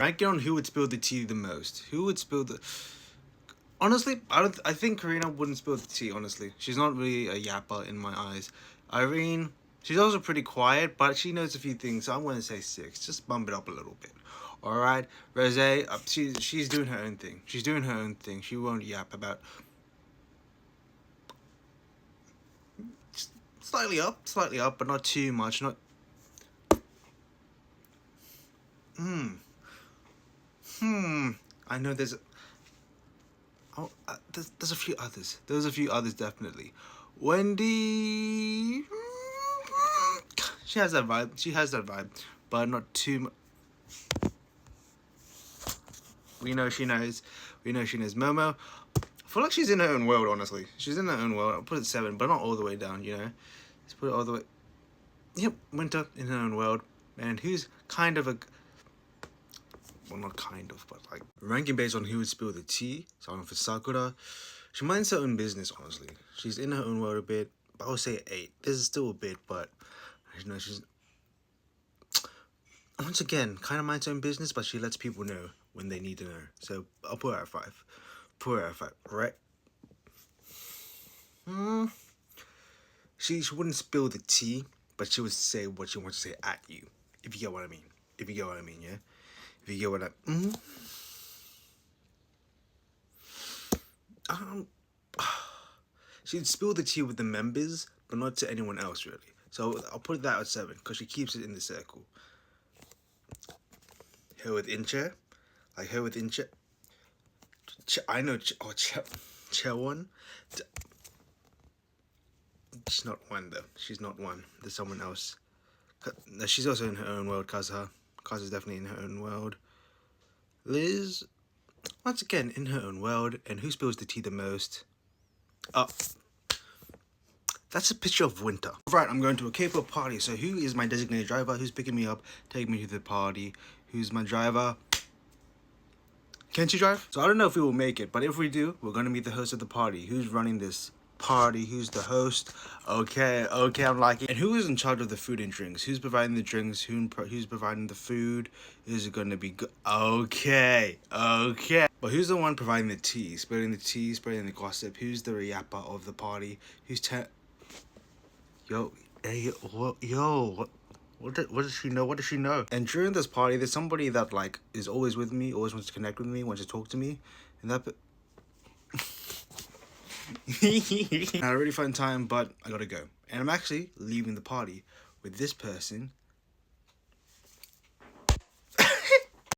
Rank it on who would spill the tea the most. Who would spill the... Honestly, I think Karina wouldn't spill the tea, honestly. She's not really a yapper in my eyes. Irene, she's also pretty quiet, but she knows a few things, so I'm going to say 6. Just bump it up a little bit. Alright, Rose, she's doing her own thing. She's doing her own thing. She won't yap about... Slightly up, but not too much. Not... I know there's... Oh, there's a few others. There's a few others, definitely. Wendy... She has that vibe. She has that vibe. But not too much. We know she knows. We know she knows. Momo, I feel like she's in her own world, honestly. She's in her own world. I'll put it 7, but not all the way down, you know? Let's put it all the way... Yep, Winter in her own world. And who's kind of a... Well, not kind of, but like... Ranking based on who would spill the tea. So for Sakura, she minds her own business, honestly. She's in her own world a bit. But I would say 8. This is still a bit, but... You know, she's... Once again, kind of minds her own business, but she lets people know when they need to know. So I'll put her at 5. Put her at 5, right? She wouldn't spill the tea, but she would say what she wants to say at you. If you get what I mean. If you get what I mean, yeah? If you get what I... She'd spill the tea with the members, but not to anyone else, really. So I'll put that at 7, because she keeps it in the circle. Her with Incha. Like her with Incha. I know... Chewon. She's not one, though. She's not one. There's someone else. She's also in her own world, Kazuha. Kazuha's definitely in her own world. Liz... Once again, in her own world. And who spills the tea the most? That's a picture of Winter. Right, I'm going to a K-pop party. So who is my designated driver? Who's picking me up, taking me to the party? Who's my driver? Can't you drive? So I don't know if we will make it, but if we do, we're going to meet the host of the party. Who's running this party? Who's the host? Okay, I'm liking it. And who is in charge of the food and drinks? Who's providing the drinks? Who's providing the food? Is it going to be good? Okay. But who's the one providing the tea? Spreading the tea, spreading the gossip? Who's the yapper of the party? Who's Yo, what does she know? What does she know? And during this party, there's somebody that like is always with me, always wants to connect with me, wants to talk to me, and that. I had a really fun time, but I gotta go, and I'm actually leaving the party with this person.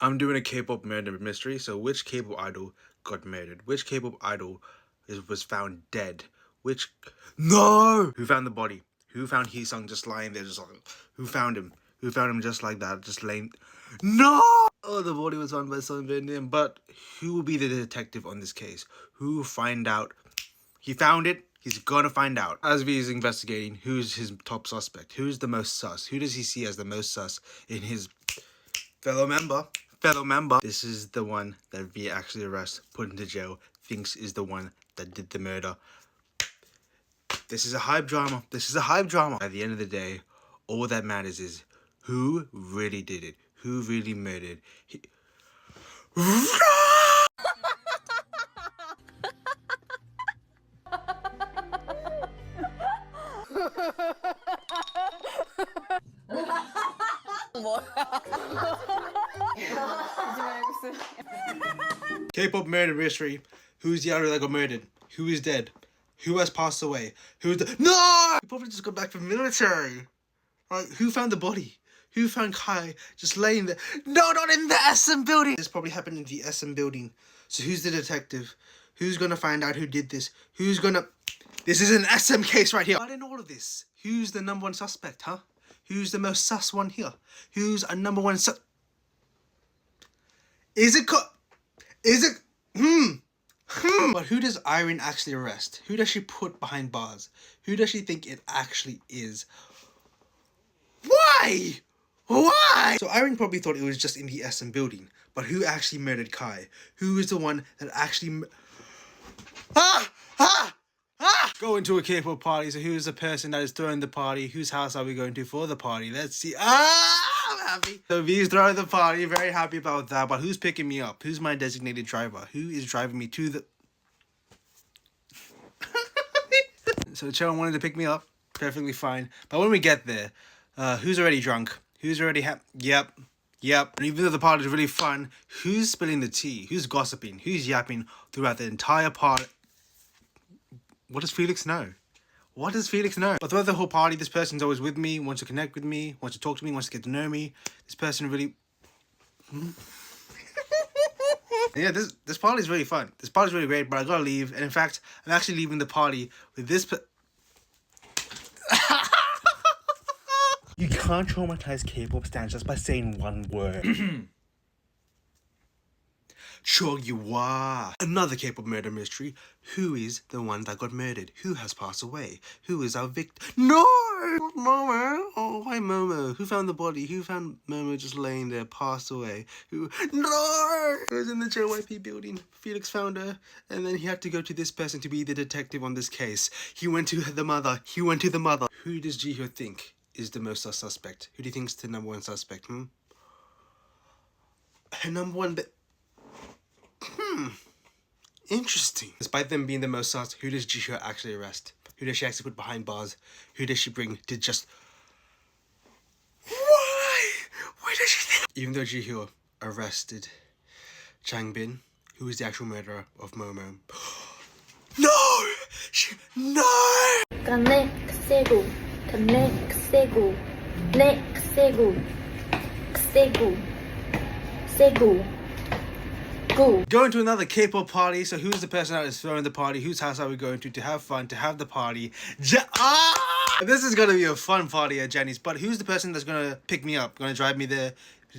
I'm doing a K-pop murder mystery. So which K-pop idol got murdered? Which K-pop idol was found dead? No! Who found the body? Who found Hee-sung just lying there, just like... Who found him? Who found him just like that, just laying... No! Oh, the body was found by some Indian. But who will be the detective on this case? Who will find out? He found it. He's gonna find out. As he's investigating, who's his top suspect? Who's the most sus? Who does he see as the most sus in his fellow member? This is the one that we actually arrest, put into jail, thinks is the one that did the murder. This is a hype drama. At the end of the day, all that matters is who really did it. Who really murdered. K-pop murder mystery. Who's the other that got murdered? Who is dead? Who has passed away? Who's the... No! He probably just got back from military. Like, who found the body? Who found Kai just laying there? No, not in the SM building! This probably happened in the SM building. So who's the detective? Who's gonna find out who did this? Who's gonna... This is an SM case right here. But in all of this, who's the number one suspect, huh? Who's the most sus one here? Who's a number one sus... Is it... But who does Irene actually arrest? Who does she put behind bars? Who does she think it actually is? Why? So Irene probably thought it was just in the SM building. But who actually murdered Kai? Who is the one that actually... Go into a K-pop party. So who's the person that is throwing the party? Whose house are we going to for the party? Let's see. happy. So V's throwing the party, very happy about that. But who's picking me up? Who's my designated driver? Who is driving me to the... So Cheryl wanted to pick me up. Perfectly fine. But when we get there, who's already drunk? Who's already Yep. And even though the party is really fun, who's spilling the tea? Who's gossiping? Who's yapping throughout the entire party? What does Felix know? What does Felix know? But throughout the whole party, this person's always with me, wants to connect with me, wants to talk to me, wants to get to know me. This person really... Yeah, this party is really fun. This party is really great, but I gotta leave. And in fact, I'm actually leaving the party with this... You can't traumatize K-pop stans just by saying one word. Chogywa. Another K-pop murder mystery. Who is the one that got murdered? Who has passed away? Who is our victim? No! Momo! Oh, why Momo? Who found the body? Who found Momo just laying there, passed away? Who? No! It was in the JYP building. Felix found her, and then he had to go to this person to be the detective on this case. He went to the mother. Who does Jihyo think is the most suspect? Who do you think is the number one suspect, Her number one... Interesting. Despite them being the most sus, who does Jihyo actually arrest? Who does she actually put behind bars? Who does she bring to just... Why? Why does she think... Even though Jihyo arrested Changbin, who is the actual murderer of Momo. No! No! Going to another K-pop party. So who's the person that is throwing the party? Whose house are we going to have fun, to have the party? This is gonna be a fun party at Jenny's. But who's the person that's gonna pick me up? Gonna drive me there?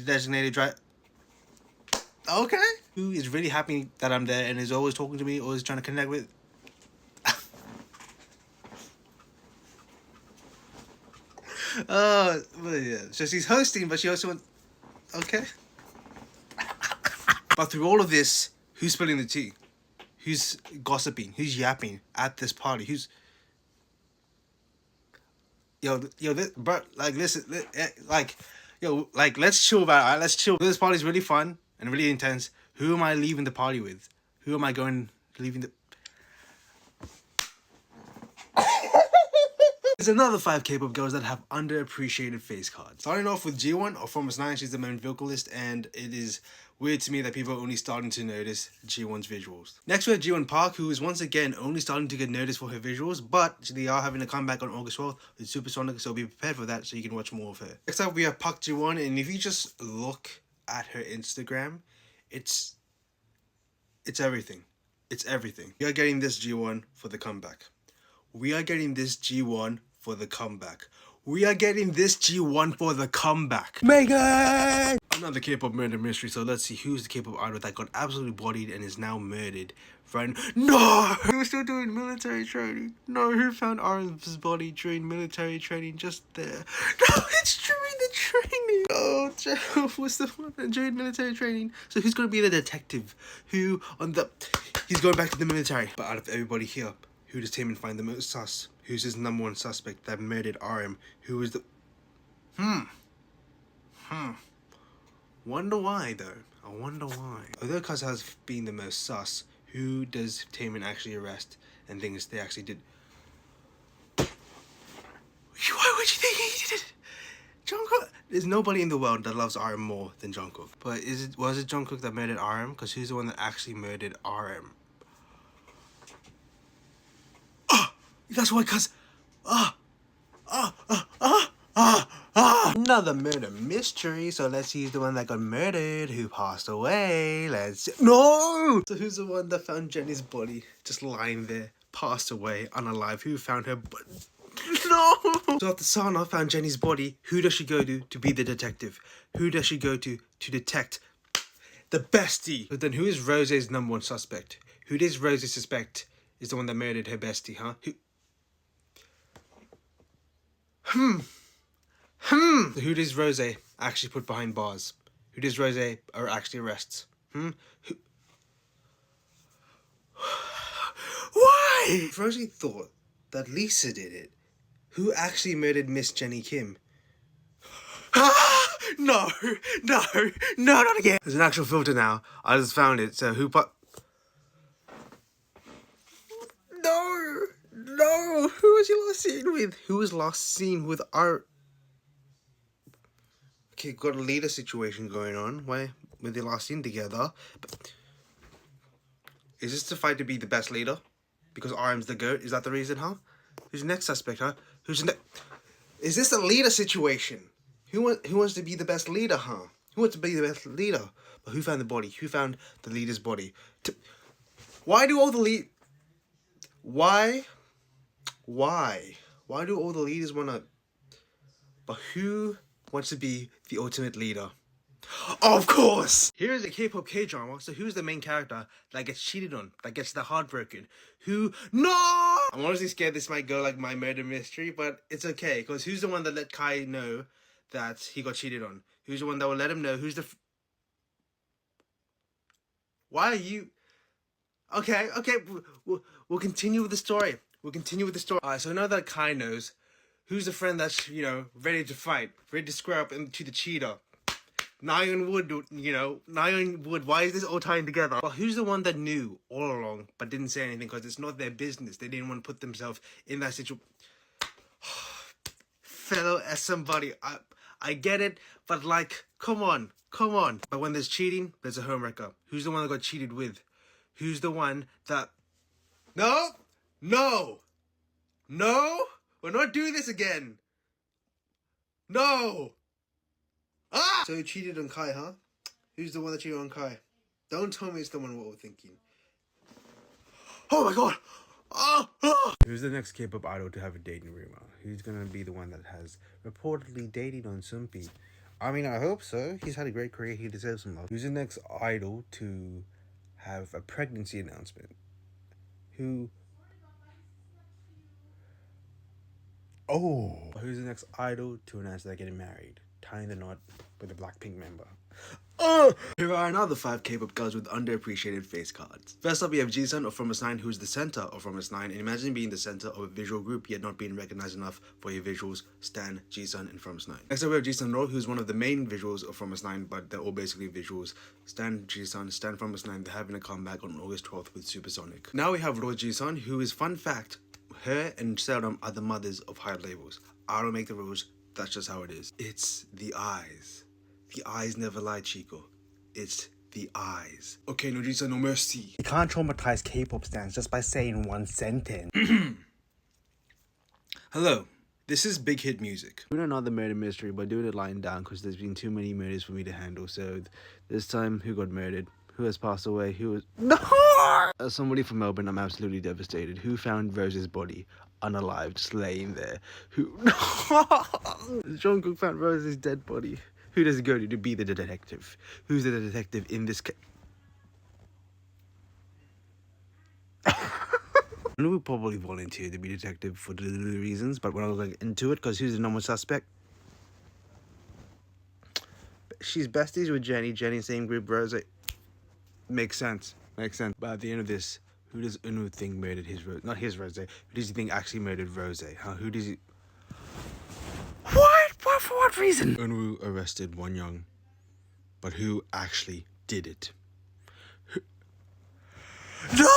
Designated drive. Okay. Who is really happy that I'm there and is always talking to me, always trying to connect with? Well, yeah. So she's hosting, but she also wants... Okay. But through all of this, who's spilling the tea? Who's gossiping? Who's yapping at this party? Who's... let's chill about it, right? Let's chill. This party's really fun and really intense. Who am I leaving the party with? Who am I leaving the... There's another 5 K-pop girls that have underappreciated face cards. Starting off with G1 or Formers 9, she's the main vocalist, and it is weird to me that people are only starting to notice G1's visuals. Next we have G1 Park, who is once again only starting to get noticed for her visuals, but they are having a comeback on August 12th with Supersonic, so be prepared for that so you can watch more of her. Next up we have Park Ji-won, and if you just look at her Instagram, it's everything. It's everything. We are getting this G1 for the comeback. We are getting this G1 for the comeback. We are getting this G1 for the comeback. Megan! Another K-pop murder mystery, so let's see who's the K-pop idol that got absolutely bodied and is now murdered. No! Who's still doing military training? No, who found Arm's body during military training just there? No, it's during the training! Oh, Joe was the one during military training. So who's gonna be the detective? Who on the... He's going back to the military. But out of everybody here, who does Taemin find the most sus? Who's his number one suspect that murdered RM? Who is the... Wonder why, though. I wonder why. Although Kaz has been the most sus, who does Taemin actually arrest and thinks they actually did... Why would you think he did it? Jungkook? There's nobody in the world that loves RM more than Jungkook. But was it Jungkook that murdered RM? Because who's the one that actually murdered RM? That's why, cuz... Another murder mystery. So let's see who's the one that got murdered, who passed away. No! So who's the one that found Jenny's body just lying there, passed away, unalive? Who found her body? No! So after Sana found Jenny's body, who does she go to be the detective? Who does she go to detect the bestie? But then who is Rose's number one suspect? Who does Rose suspect is the one that murdered her bestie, huh? Who does Rose actually put behind bars? Who does Rose actually arrests? Why? If Rose thought that Lisa did it, who actually murdered Miss Jenny Kim? No, no, no, not again. There's an actual filter now. I just found it. So who put? No, no. Who was you last seen with? Who was last seen with our? Okay, got a leader situation going on. Why were they last seen together? But is this to fight to be the best leader? Because RM's the GOAT? Is that the reason, huh? Who's the next suspect, huh? Who's the next? Is this a leader situation? Who wants to be the best leader, huh? Who wants to be the best leader? But who found the body? Who found the leader's body? Why do all the Why do all the leaders want to... But who wants to be the ultimate leader? Of course! Here is a K-pop K-drama, so who's the main character that gets cheated on, that gets their heart broken? Who... No! I'm honestly scared this might go like my murder mystery, but it's okay, because who's the one that let Kai know that he got cheated on? Who's the one that will let him know? Who's the... Why are you... Okay, we'll continue with the story. Alright, so now that Kai knows, who's the friend that's, ready to fight, ready to square up into the cheater? Nyan Wood, why is this all tying together? Well, who's the one that knew all along, but didn't say anything because it's not their business? They didn't want to put themselves in that situation. Fellow somebody, I get it, but like, come on. But when there's cheating, there's a homewrecker. Who's the one that got cheated with? Who's the one that... No! We're not doing this again! No! Ah! So you cheated on Kai, huh? Who's the one that cheated on Kai? Don't tell me it's the one what we're thinking. Oh my god! Who's the next K-pop idol to have a dating rumor? Who's gonna be the one that has reportedly dated on Sunpi? I mean, I hope so. He's had a great career. He deserves some love. Who's the next idol to have a pregnancy announcement? Who... Oh! Who's the next idol to announce they're getting married? Tying the knot with a Blackpink member. Here are another 5 K-pop girls with underappreciated face cards. First up, we have Jisung of From S9, who's the center of From S9, and imagine being the center of a visual group yet not being recognized enough for your visuals. Stan, Jisung, and From S9. Next up, we have Jisung Ro, who's one of the main visuals of From S9, but they're all basically visuals. Stan, Jisung, Stan From S9, they're having a comeback on August 12th with Supersonic. Now we have Ro Jisung, who is, fun fact, her and Seldom are the mothers of high labels. I don't make the rules, that's just how it is. It's the eyes. The eyes never lie, Chico. It's the eyes. Okay, no Jisung, no mercy. You can't traumatize K-pop stans just by saying one sentence. Hello, this is Big Hit Music. We're doing another murder mystery, but doing it lying down because there's been too many murders for me to handle. So this time, who got murdered? Who has passed away? Who was... No! As somebody from Melbourne, I'm absolutely devastated. Who found Rose's body unalive, just laying there? Who... Jungkook found Rose's dead body. Who does it go to be the detective? Who's the detective in this case? I would probably volunteer to be detective for the reasons, but we're not going into it because who's the normal suspect? She's besties with Jenny. Jenny, same group, Rose. Makes sense. But at the end of this, who does Unu think murdered his Rose? Not his Rose. Who does he think actually murdered Rose? Huh? Who does he... What? For what reason? Unu arrested Wonyoung, but who actually did it? No!